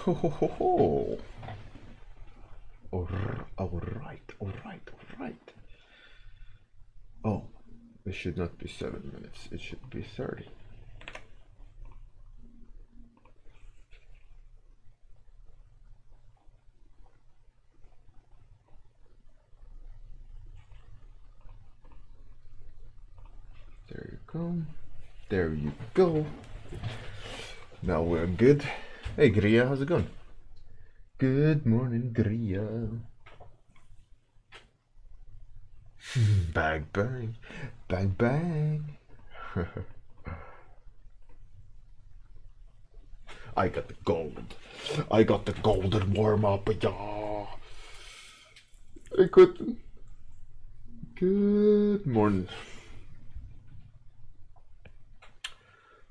Ho ho ho ho. Alright. Oh, it should not be 7 minutes, it should be 30. There you go. There you go. Now we're good. Hey Gria, how's it going? Good morning, Gria. Bang, bang. Bang, bang. I got the gold. I got the golden warm-up, yeah. I got... Good morning.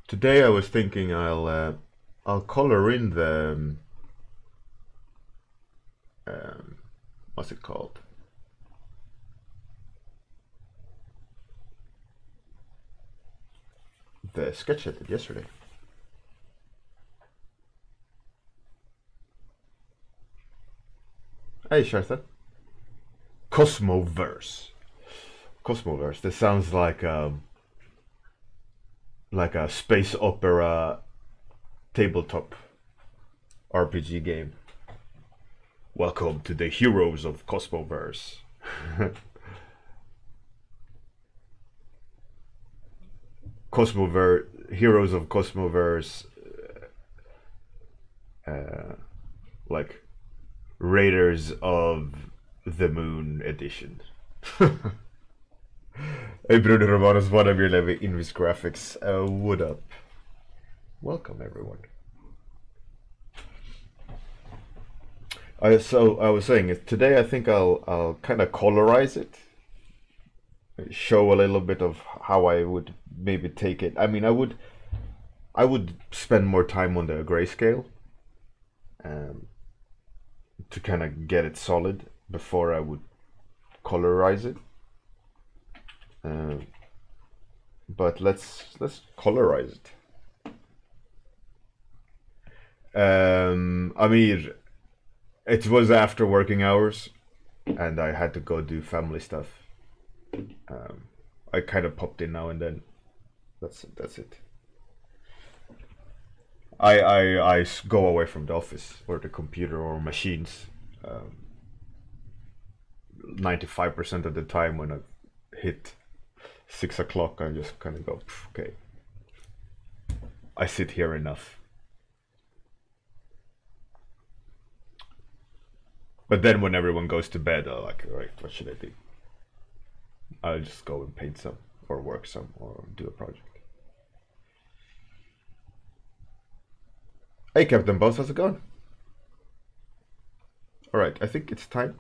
Today I was thinking I'll color in the what's it called? The sketch I did yesterday. Hey Shartha. Cosmoverse. Cosmoverse. This sounds like a space opera tabletop RPG game. Welcome to the heroes of Cosmoverse. Heroes of Cosmoverse, like Raiders of the Moon edition. Hey Bruno Romanos, what up, your level Invis Graphics? What up? Welcome everyone. I was saying today I think I'll kind of colorize it, show a little bit of how I would maybe take it. I mean, I would spend more time on the grayscale to kind of get it solid before I would colorize it. But let's colorize it. I mean, it was after working hours, and I had to go do family stuff. I kind of popped in now and then. That's it. I go away from the office or the computer or machines 95% of the time. When I hit 6 o'clock, I just kind of go, okay, I sit here enough. But then when everyone goes to bed, I'm like, all right, what should I do? I'll just go and paint some or work some or do a project. Hey Captain Boss, how's it going? Alright, I think it's time.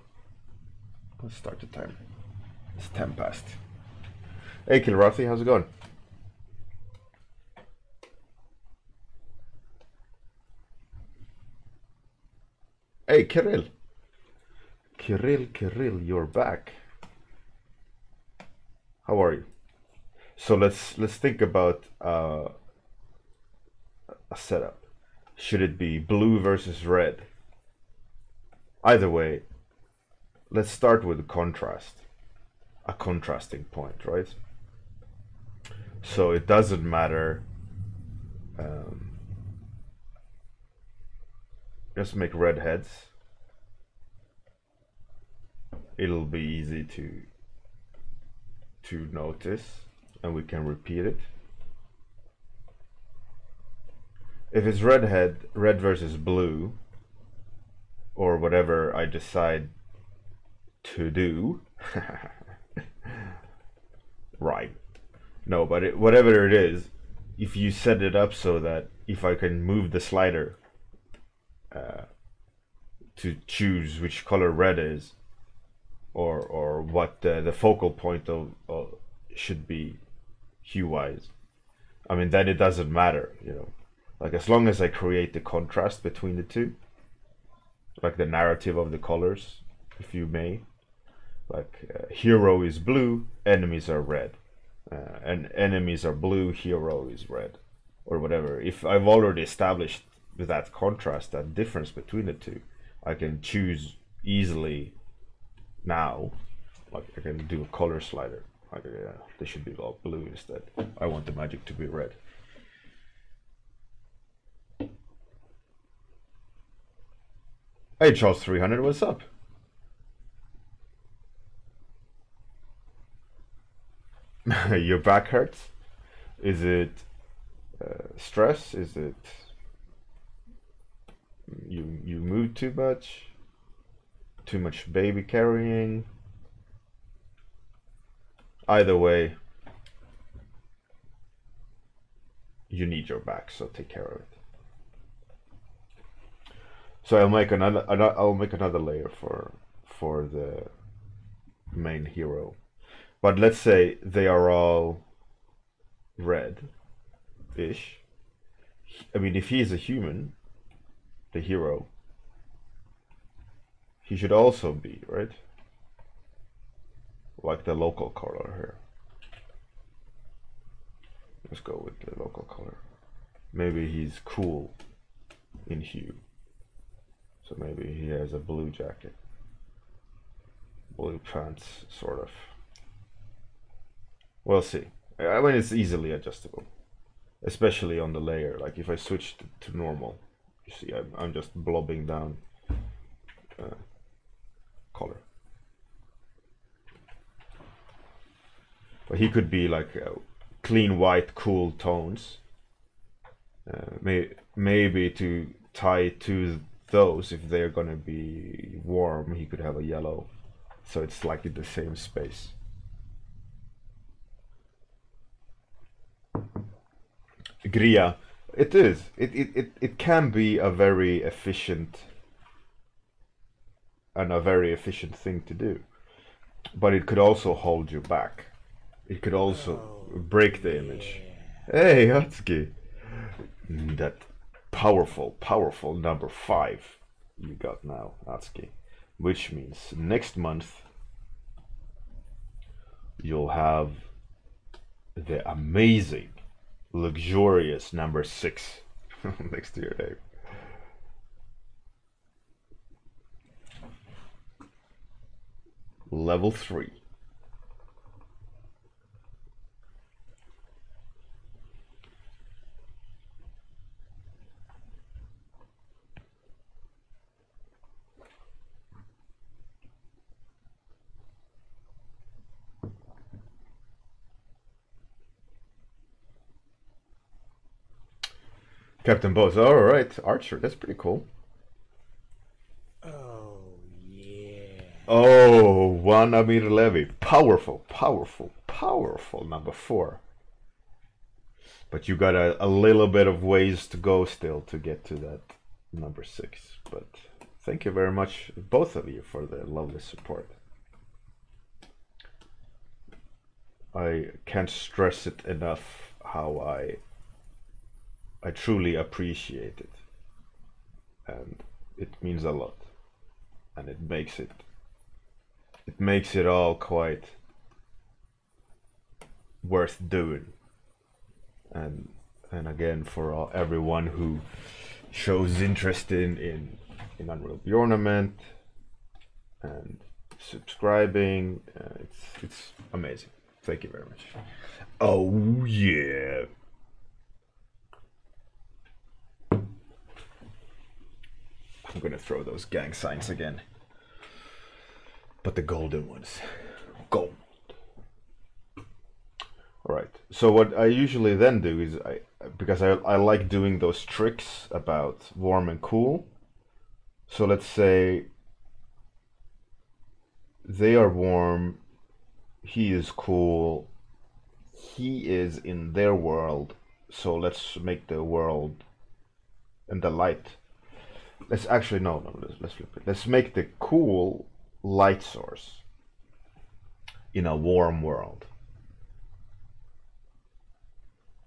Let's start the time. It's 10 past. Hey Kilrathi, how's it going? Hey Kirill. Kirill, you're back. How are you? So let's think about a setup. Should it be blue versus red? Either way, let's start with contrast. A contrasting point, right? So it doesn't matter. Just make red heads. It'll be easy to notice, and we can repeat it. If it's red versus blue, or whatever I decide to do, right? No, but whatever it is, if you set it up so that if I can move the slider to choose which color red is, or what the focal point of should be hue-wise, I mean, then it doesn't matter, you know. Like, as long as I create the contrast between the two, like the narrative of the colors, if you may. Like, hero is blue, enemies are red. And enemies are blue, hero is red. Or whatever. If I've already established with that contrast, that difference between the two, I can choose easily now. Like I can do a color slider. Like they should be all blue instead. I want the magic to be red. Hey Charles 300, what's up? Your back hurts? Is it stress? Is it you move too much? Too much baby carrying? Either way, you need your back, so take care of it. So I'll make another layer for the main hero. But let's say they are all red-ish. I mean, if he is a human, the hero, he should also be, right? Like the local color here. Let's go with the local color. Maybe he's cool in hue. So maybe he has a blue jacket. Blue pants, sort of. We'll see. I mean, it's easily adjustable. Especially on the layer. Like if I switch to normal, you see I'm just blobbing down color. But he could be like clean white, cool tones. Maybe to tie to those, if they're gonna be warm, he could have a yellow. So it's like in the same space. Gria, it is. It can be a very efficient thing to do, but it could also hold you back. It could also break the image. Hey, Hatsuki, that powerful number 5 you got now, Natsuki, which means next month you'll have the amazing, luxurious number 6 next to your name. Level 3. Captain Boss, alright, Archer, that's pretty cool. Oh, yeah. Oh, one Amir Levy. Powerful number 4. But you got a little bit of ways to go still to get to that number 6. But thank you very much, both of you, for the lovely support. I can't stress it enough how I truly appreciate it, and it means a lot, and it makes it all quite worth doing. And again, for everyone who shows interest in Unreal Bjorn and subscribing, it's amazing. Thank you very much. Oh yeah. I'm gonna throw those gang signs again, but the golden ones. Gold. Alright, so what I usually then do is, because I like doing those tricks about warm and cool. So let's say they are warm, he is cool, he is in their world, so let's make the world and the light. Let's actually, no, let's flip it. Let's make the cool light source in a warm world.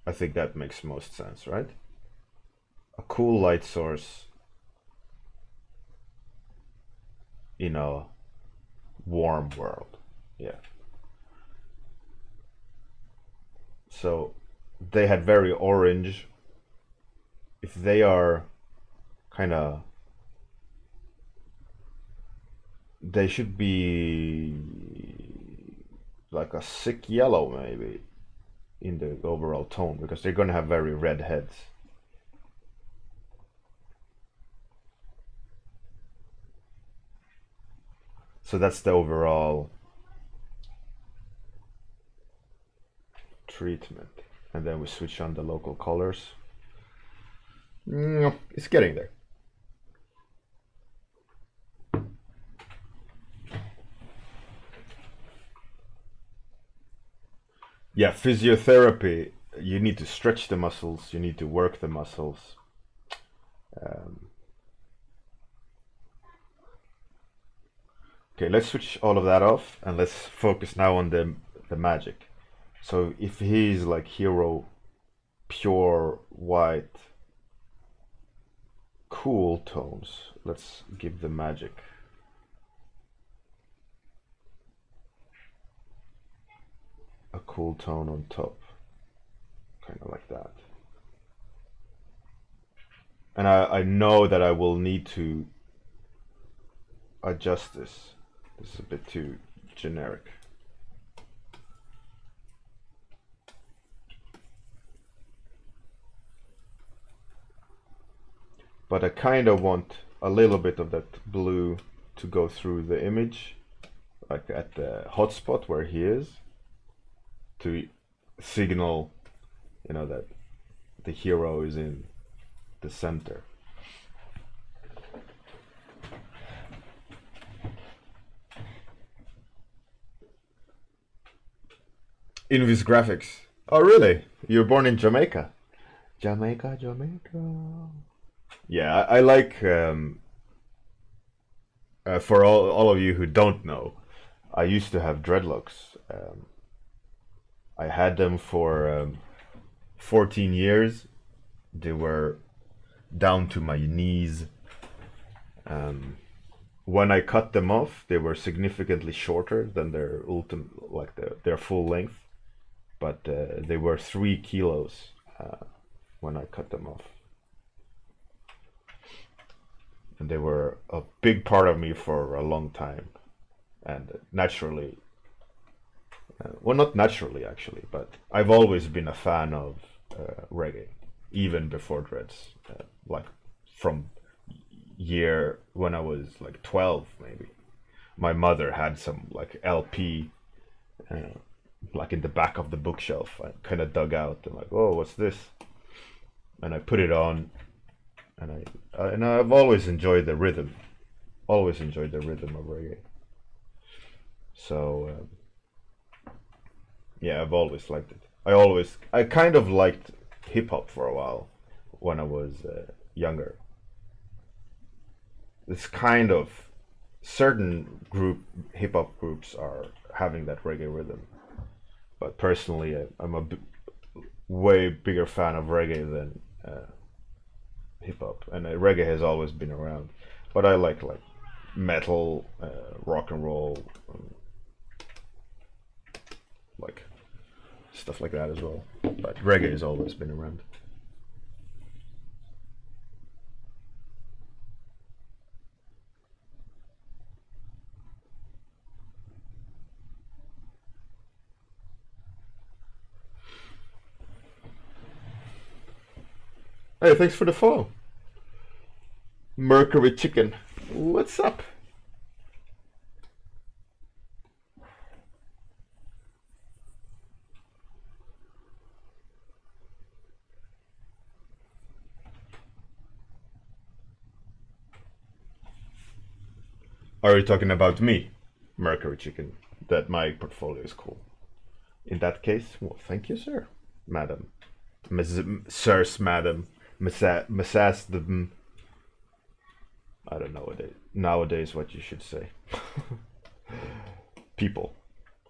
I think that makes most sense, right? A cool light source in a warm world. Yeah. So they had very orange. If they are kind of, they should be like a sick yellow maybe in the overall tone, because they're going to have very red heads. So that's the overall treatment. And then we switch on the local colors. It's getting there. Yeah, physiotherapy, you need to stretch the muscles, you need to work the muscles. Okay, let's switch all of that off and let's focus now on the magic. So if he's like hero, pure white, cool tones, let's give the magic. A cool tone on top, kind of like that. And I know that I will need to adjust this. This is a bit too generic. But I kind of want a little bit of that blue to go through the image, like at the hotspot where he is, to signal, you know, that the hero is in the center. Invis graphics. Oh, really? You were born in Jamaica? Jamaica, Jamaica. Yeah, I like, for all of you who don't know, I used to have dreadlocks. I had them for 14 years. They were down to my knees. When I cut them off, they were significantly shorter than their ultimate, like their full length. But they were 3 kilos when I cut them off. And they were a big part of me for a long time. And naturally, well, not naturally actually, but I've always been a fan of reggae, even before dreads. Like from year when I was like 12 maybe. My mother had some like LP like in the back of the bookshelf. I kind of dug out and like, oh, what's this? And I put it on, and I've always enjoyed the rhythm. Always enjoyed the rhythm of reggae. So yeah, I've always liked it. I kind of liked hip hop for a while when I was younger. It's kind of certain hip hop groups are having that reggae rhythm, but personally, I'm a way bigger fan of reggae than hip hop, and reggae has always been around. But I like metal, rock and roll, like stuff like that as well. But reggae has always been around. Hey, thanks for the follow. Mercury Chicken. What's up? Are you talking about me, Mercury Chicken? That my portfolio is cool. In that case, well, thank you, sir, madam, sirs, madam, Mrs. the. I don't know nowadays what you should say. People.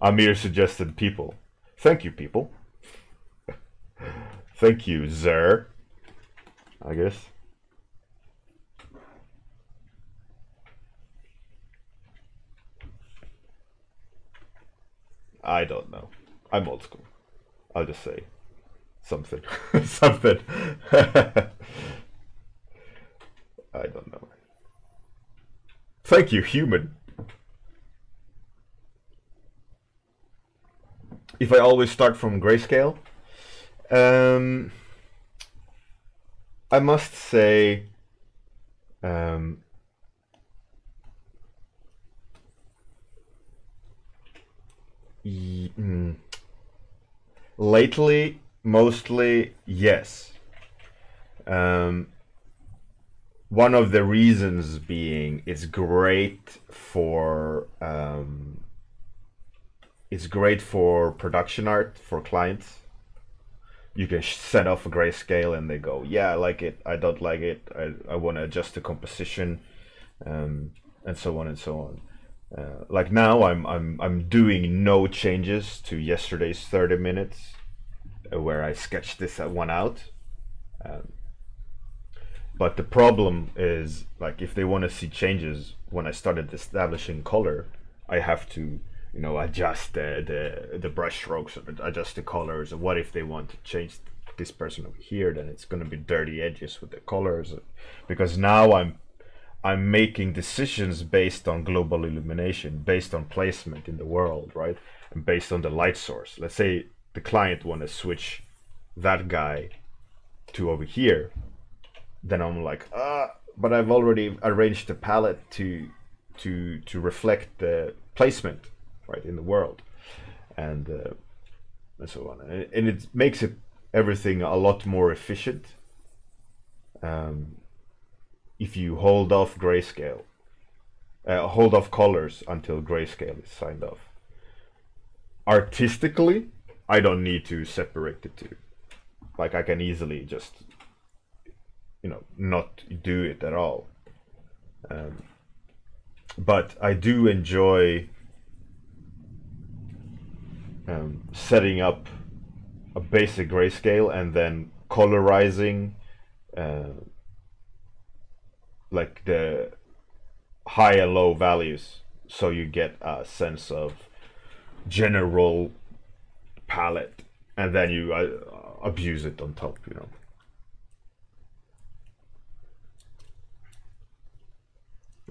Amir suggested people. Thank you, people. Thank you, sir. I guess. I don't know. I'm old school. I'll just say something. Something. I don't know. Thank you, human. If I always start from grayscale, I must say, lately, mostly yes. One of the reasons being it's great for production art for clients. You can set off a grayscale and they go, yeah, I like it, I don't like it, I want to adjust the composition, and so on and so on. Like now, I'm doing no changes to yesterday's 30 minutes, where I sketched this one out. But the problem is, like, if they want to see changes when I started establishing color, I have to, you know, adjust the brush strokes, adjust the colors. What if they want to change this person over here? Then it's going to be dirty edges with the colors, because now I'm making decisions based on global illumination, based on placement in the world, right? And based on the light source. Let's say the client want to switch that guy to over here, then I'm like, but I've already arranged the palette to reflect the placement, right, in the world, and so on, and it makes everything a lot more efficient. If you hold off grayscale, hold off colors until grayscale is signed off. Artistically, I don't need to separate the two. Like, I can easily just, you know, not do it at all. But I do enjoy setting up a basic grayscale and then colorizing like the high and low values, so you get a sense of general palette, and then you abuse it on top, you know.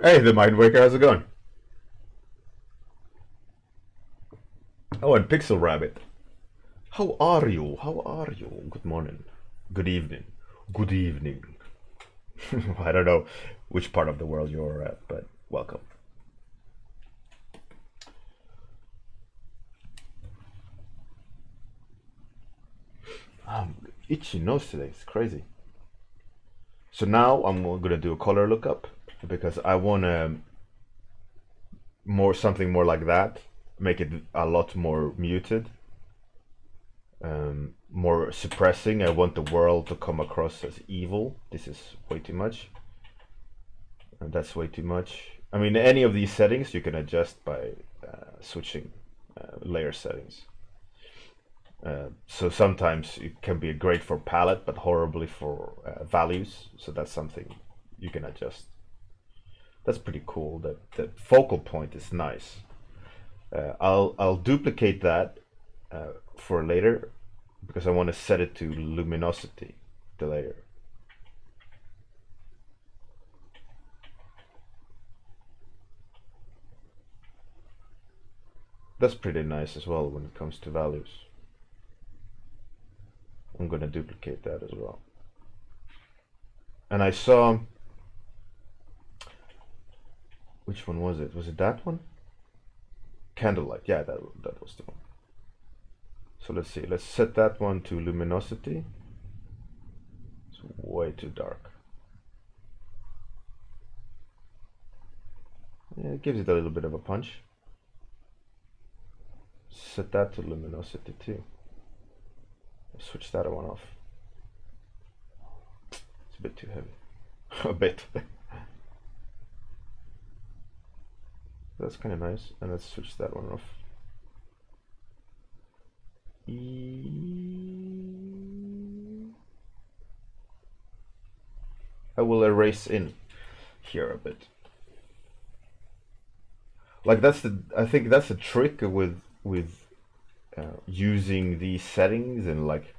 Hey, the Mind Waker, how's it going? Oh, and Pixel Rabbit, how are you? How are you? Good morning, good evening, good evening. I don't know which part of the world you're at, but welcome. Itchy nose today, it's crazy. So now I'm gonna do a color lookup, because I want something more like that, make it a lot more muted, more suppressing. I want the world to come across as evil. This is way too much, and that's way too much. I mean, any of these settings you can adjust by switching layer settings. So sometimes it can be great for palette, but horribly for values. So that's something you can adjust. That's pretty cool. That focal point is nice. I'll duplicate that for later, because I want to set it to luminosity, the layer. That's pretty nice as well when it comes to values. I'm going to duplicate that as well. And I saw, which one was it? Was it that one? Candlelight. Yeah, that was the one. So let's see. Let's set that one to luminosity. It's way too dark. Yeah, it gives it a little bit of a punch. Set that to luminosity too. Switch that one off. It's a bit too heavy. A bit. That's kind of nice. And let's switch that one off. I will erase in here a bit. Like, I think that's the trick with using these settings, and like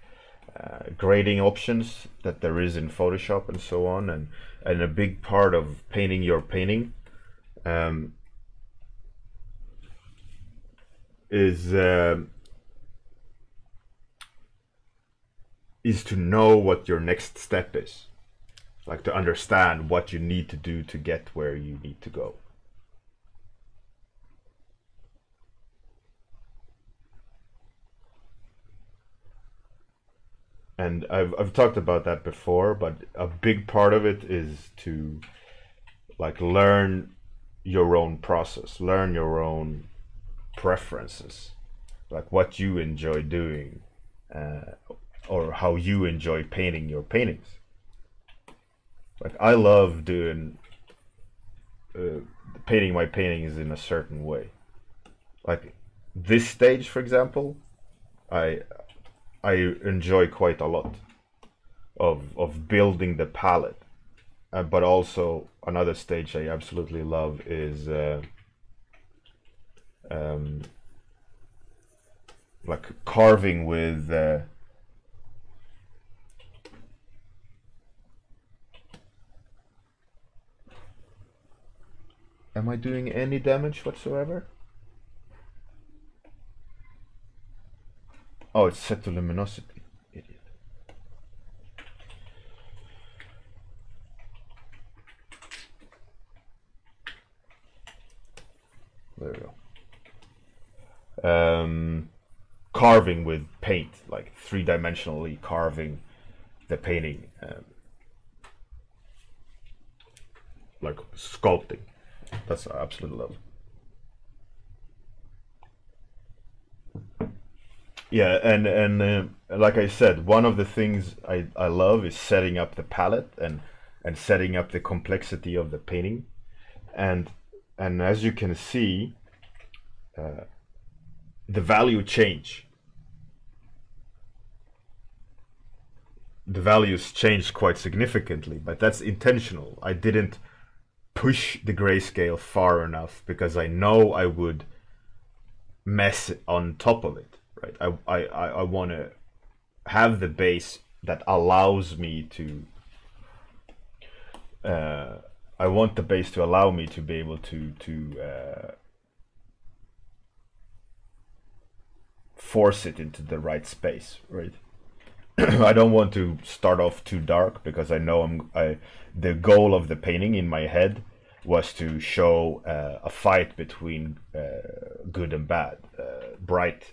grading options that there is in Photoshop and so on, and a big part of painting your painting is to know what your next step is, like to understand what you need to do to get where you need to go. And I've talked about that before, but a big part of it is to like learn your own process, learn your own preferences, like what you enjoy doing, or how you enjoy painting your paintings. Like I love doing painting my paintings in a certain way. Like this stage, for example, I enjoy quite a lot of building the palette, but also another stage I absolutely love is like carving with am I doing any damage whatsoever? Oh, it's set to luminosity. Idiot. There we go. Carving with paint, like three-dimensionally carving the painting, like sculpting. That's I absolutely love. Yeah, and like I said, one of the things I love is setting up the palette and setting up the complexity of the painting, and as you can see, the value change. The values change quite significantly, but that's intentional. I didn't push the grayscale far enough because I know I would mess on top of it. Right, I want to have the base that allows me to. I want the base to allow me to be able to force it into the right space. Right, I don't want to start off too dark because I know the goal of the painting in my head was to show a fight between good and bad, bright.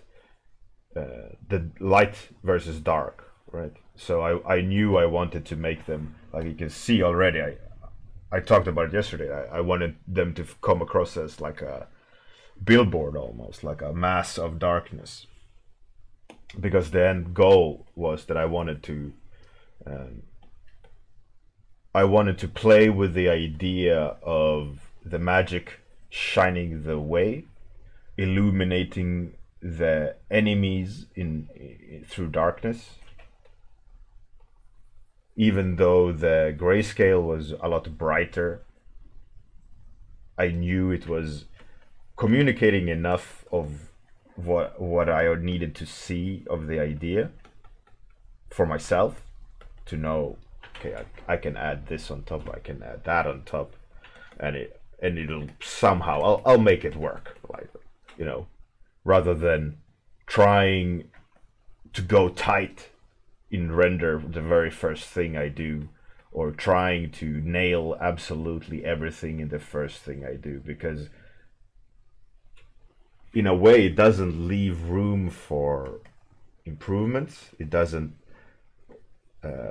The light versus dark, right? So I knew I wanted to make them, like you can see already, I talked about it yesterday, I wanted them to come across as like a billboard, almost like a mass of darkness, because the end goal was that I wanted to play with the idea of the magic shining the way, illuminating the enemies through darkness. Even though the grayscale was a lot brighter, I knew it was communicating enough of what I needed to see of the idea for myself to know, okay, I can add this on top, I can add that on top, and it'll somehow I'll make it work, like, you know, rather than trying to go tight in render the very first thing I do, or trying to nail absolutely everything in the first thing I do, because in a way it doesn't leave room for improvements. It doesn't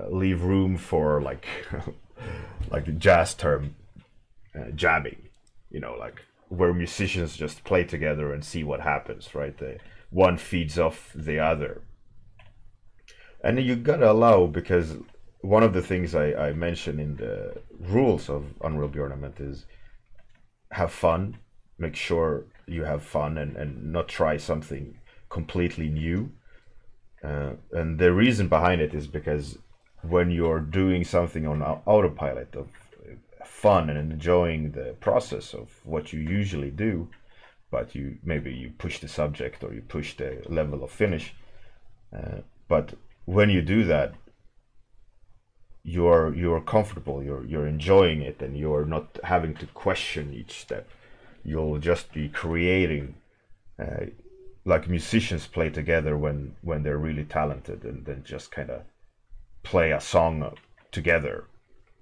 leave room for like like the jazz term jamming, you know, like where musicians just play together and see what happens, right? One feeds off the other. And you gotta allow, because one of the things I mentioned in the rules of Unreal Bjorn is have fun, make sure you have fun and not try something completely new. And the reason behind it is because when you're doing something on autopilot of fun and enjoying the process of what you usually do, but maybe you push the subject or you push the level of finish, but when you do that, you're comfortable, you're enjoying it, and you're not having to question each step. You'll just be creating, uh, like musicians play together when they're really talented, and then just kind of play a song together.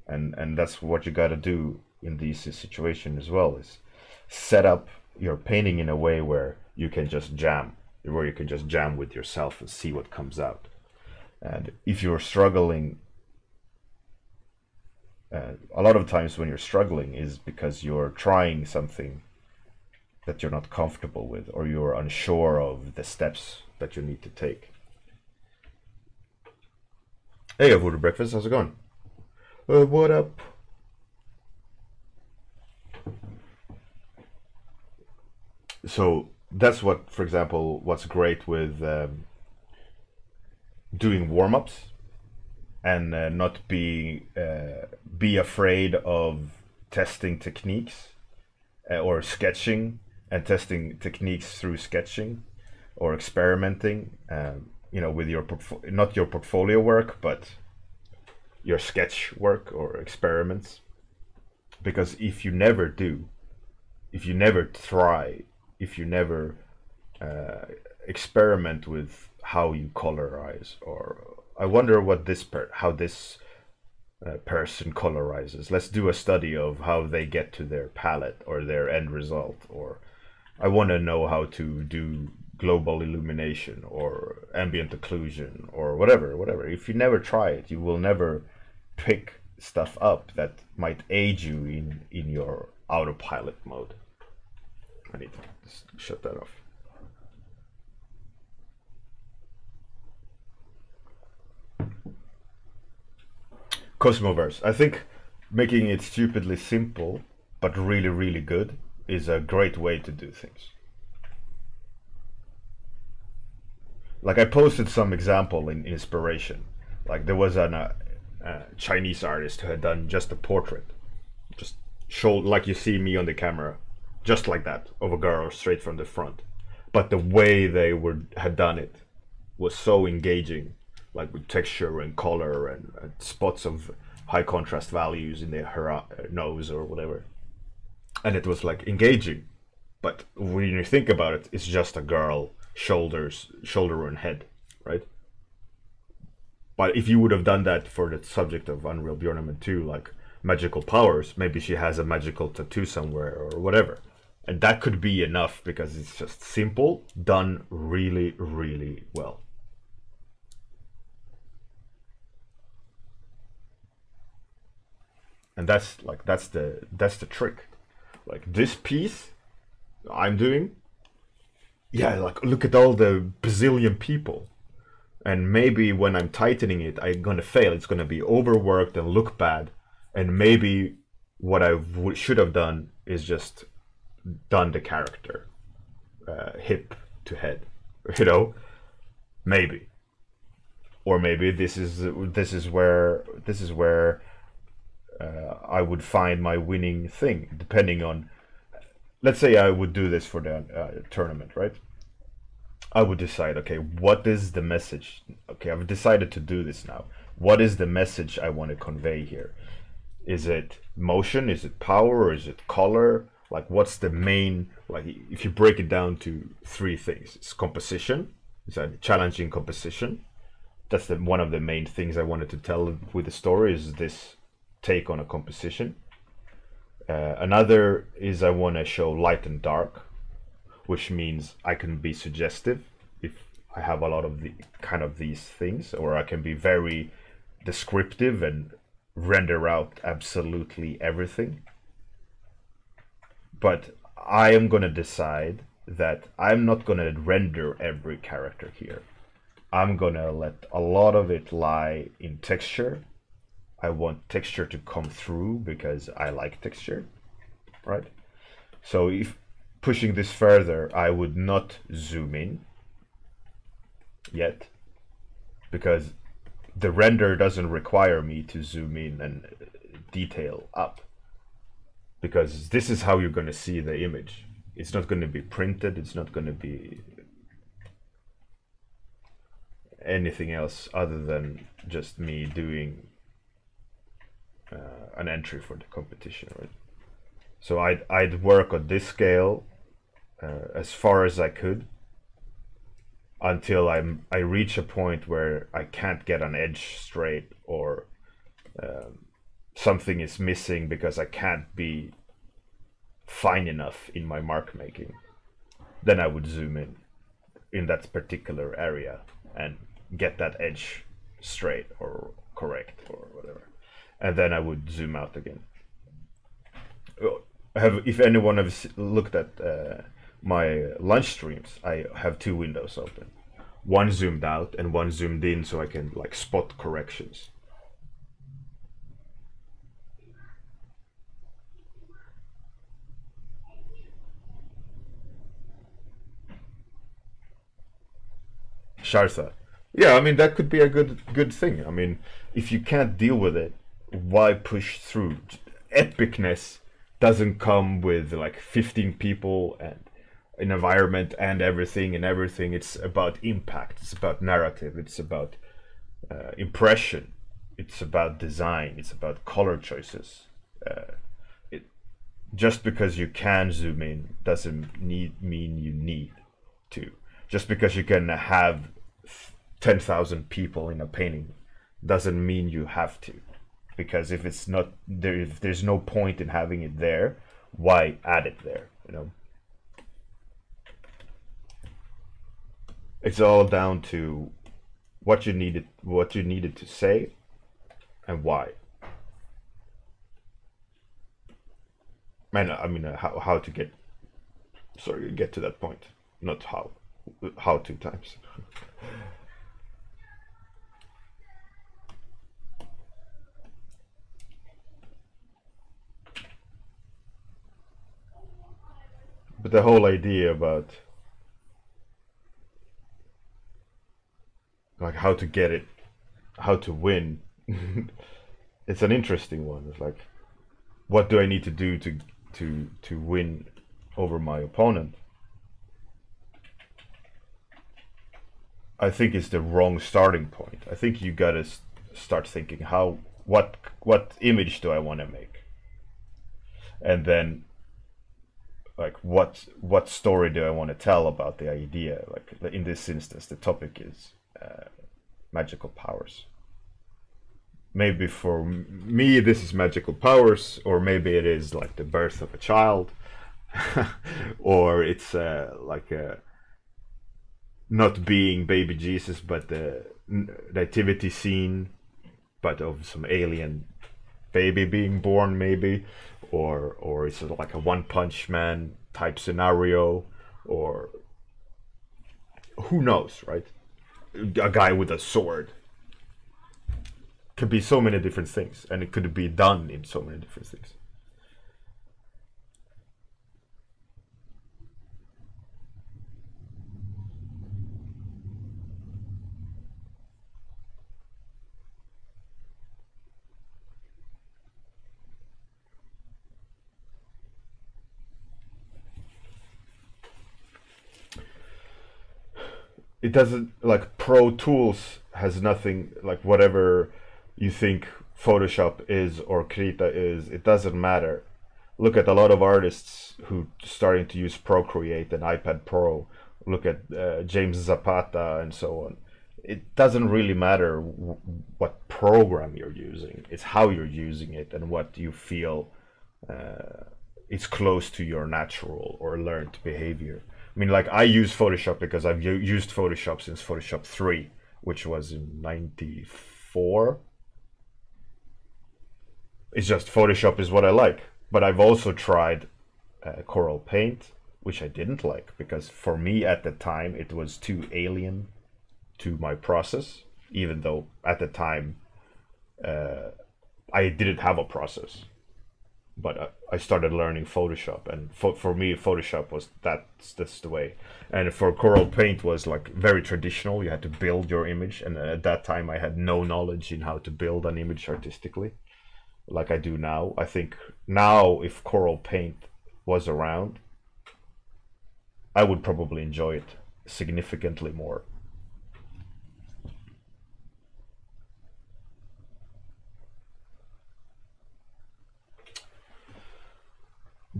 And that's what you got to do in these situations as well, is set up your painting in a way where you can just jam, where you can just jam with yourself and see what comes out. And if you're struggling, a lot of times when you're struggling is because you're trying something that you're not comfortable with, or you're unsure of the steps that you need to take. Hey, I've ordered breakfast. How's it going? What up? So that's what, for example, what's great with doing warm-ups, and not be afraid of testing techniques, or sketching and testing techniques through sketching or experimenting, with your not your portfolio work, but your sketch work or experiments. Because if you never do, if you never try, if you never experiment with how you colorize, or I wonder what how this person colorizes. Let's do a study of how they get to their palette or their end result. Or I want to know how to do global illumination or ambient occlusion or whatever. If you never try it, you will never pick stuff up that might aid you in your autopilot mode. I need to just shut that off. Cosmoverse. I think making it stupidly simple but really, really good is a great way to do things. Like I posted some example in inspiration. Like there was a Chinese artist who had done just a portrait, just showed like you see me on the camera, just like that, of a girl straight from the front. But the way they had done it was so engaging, like with texture and color and spots of high contrast values in her nose or whatever. And it was like engaging. But when you think about it, it's just a girl, shoulder and head, right? But if you would have done that for the subject of Unreal Bjorn 2, like magical powers, maybe she has a magical tattoo somewhere or whatever. And that could be enough because it's just simple, done really, really well. And that's the trick. Like this piece I'm doing, yeah, like look at all the bazillion people. And maybe when I'm tightening it, I'm gonna fail. It's gonna be overworked and look bad. And maybe what I should have done is just done the character hip to head, maybe. Or maybe this is where I would find my winning thing, depending on. Let's say I would do this for the tournament, right? I would decide, okay, what is the message? Okay, I've decided to do this now. What is the message I want to convey here? Is it motion? Is it power? Is it color? Like, what's the main, like, if you break it down to three things, it's composition. It's a challenging composition. That's one of the main things I wanted to tell with the story, is this take on a composition. Another is I want to show light and dark, which means I can be suggestive if I have a lot of these things, or I can be very descriptive and render out absolutely everything. But I am going to decide that I'm not going to render every character here. I'm going to let a lot of it lie in texture. I want texture to come through because I like texture, right? So if pushing this further, I would not zoom in yet, because the render doesn't require me to zoom in and detail up, because this is how you're going to see the image. It's not going to be printed. It's not going to be anything else other than just me doing an entry for the competition, right? So I'd work on this scale as far as I could until I reach a point where I can't get an edge straight, or something is missing because I can't be fine enough in my mark making. Then I would zoom in that particular area and get that edge straight or correct or whatever, and then I would zoom out again. If anyone has looked at my lunch streams, I have two windows open, one zoomed out and one zoomed in, so I can like spot corrections. Shartha. Yeah, I mean that could be a good thing. I mean, if you can't deal with it, why push through? Epicness doesn't come with like 15 people and an environment and everything and everything. It's about impact. It's about narrative. It's about impression. It's about design. It's about color choices. It just because you can zoom in doesn't mean you need to. Just because you can have 10,000 people in a painting doesn't mean you have to. Because if it's not there, if there's no point in having it there, why add it there? You know, it's all down to what you needed to say, and why. And I mean, how to get to that point, not how 2 times. But the whole idea about like how to get it, how to win, it's an interesting one. It's like, what do I need to do to win over my opponent? I think it's the wrong starting point. I think you gotta start thinking what image do I want to make, and then like what story do I want to tell about the idea. Like in this instance, the topic is magical powers. Maybe for me this is magical powers, or maybe it is like the birth of a child, or it's like a not being baby Jesus, but the nativity scene, but of some alien baby being born, maybe, or it's like a One Punch Man type scenario, or who knows, right? A guy with a sword. Could be so many different things, and it could be done in so many different things. It doesn't, like Pro Tools has nothing, like whatever you think Photoshop is or Krita is, it doesn't matter. Look at a lot of artists who starting to use Procreate and iPad Pro. Look at James Zapata and so on. It doesn't really matter what program you're using. It's how you're using it and what you feel is close to your natural or learned behavior. I mean, like I use Photoshop because I've used Photoshop since Photoshop 3, which was in '94. It's just Photoshop is what I like. But I've also tried Coral Paint, which I didn't like because for me at the time it was too alien to my process, even though at the time I didn't have a process. But I started learning Photoshop, and for me Photoshop was that's the way. And for Coral Paint was like very traditional. You had to build your image, and at that time I had no knowledge in how to build an image artistically like I do now. I think now if Coral Paint was around, I would probably enjoy it significantly more.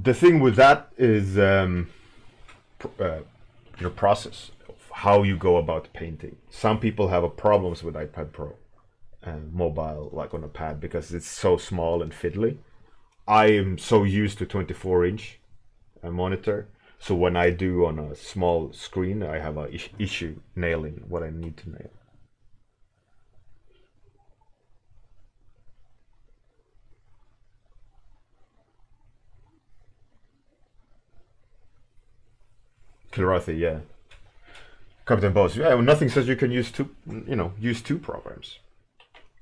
The thing with that is your process of how you go about painting. Some people have a problems with iPad Pro and mobile, like on a pad, because it's so small and fiddly. I am so used to 24-inch monitor, so when I do on a small screen, I have a issue nailing what I need to nail. Colorizing, yeah. Captain Boss, yeah. Well, nothing says you can use two, use two programs.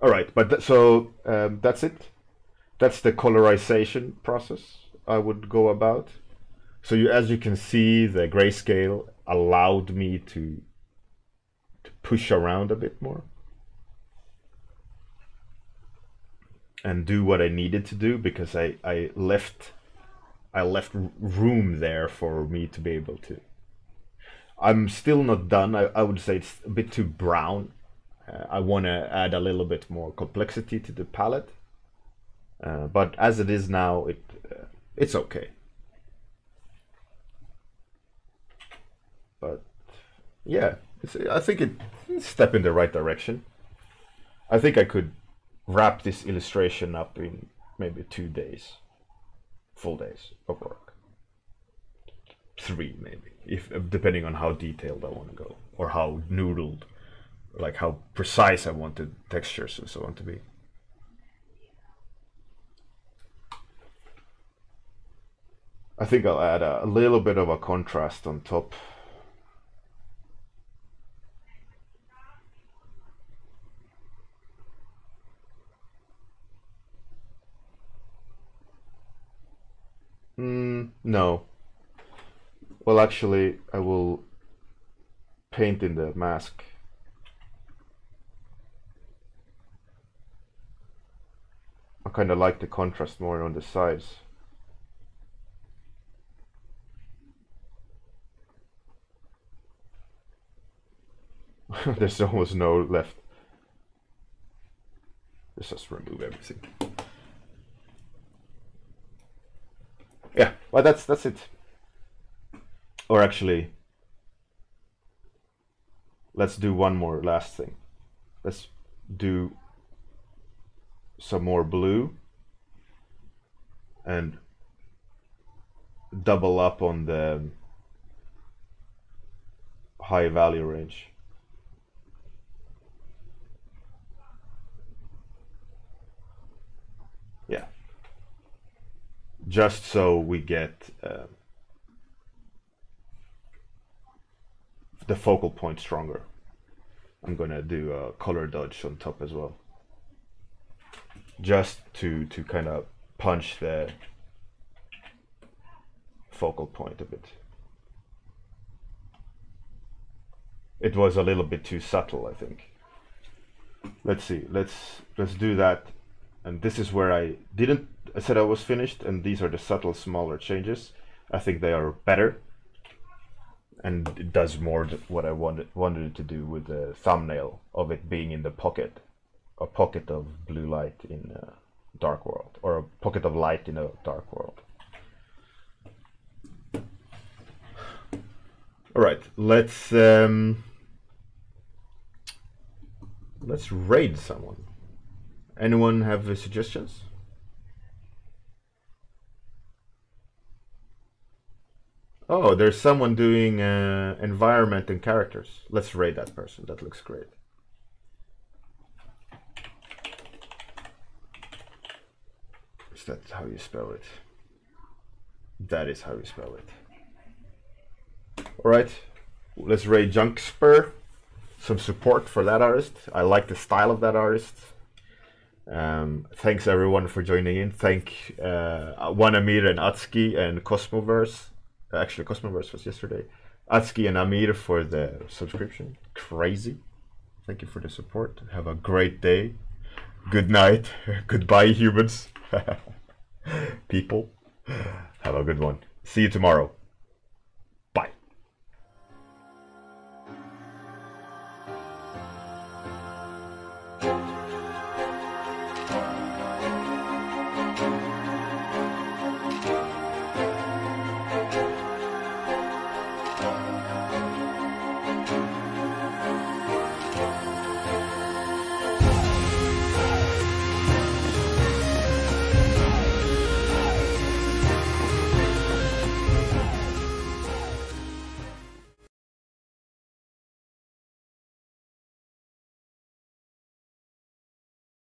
All right, but that's it. That's the colorization process I would go about. So as you can see, the grayscale allowed me to push around a bit more and do what I needed to do, because I left room there for me to be able to. I'm still not done. I would say it's a bit too brown. I want to add a little bit more complexity to the palette. But as it is now, it's okay. But yeah, I think it's a step in the right direction. I think I could wrap this illustration up in maybe 2 days, full days of work. 3 maybe, if depending on how detailed I want to go, or how noodled, like how precise I want the textures and so on to be. I think I'll add a little bit of a contrast on top. No. Well, actually, I will paint in the mask. I kind of like the contrast more on the sides. There's almost no left. Let's just remove everything. Yeah, well, that's it. Or actually, let's do one more last thing. Let's do some more blue and double up on the high value range. Yeah, just so we get the focal point stronger. I'm gonna do a color dodge on top as well, just to kind of punch the focal point a bit. It was a little bit too subtle, I think. Let's see, let's do that. And this is where I said I was finished, and these are the subtle smaller changes. I think they are better, and it does more what I wanted it to do with the thumbnail of it being in the pocket, a pocket of blue light in a dark world, or a pocket of light in a dark world. All right, let's raid someone. Anyone have suggestions? Oh, there's someone doing environment and characters. Let's raid that person. That looks great. Is that how you spell it? That is how you spell it. All right, let's raid Junk Spur. Some support for that artist. I like the style of that artist. Thanks everyone for joining in. Thank Wanamir and Atski and Cosmoverse. Actually, Cosmoverse was yesterday. Atski and Amir for the subscription. Crazy. Thank you for the support. Have a great day. Good night. Goodbye, humans. People. Have a good one. See you tomorrow.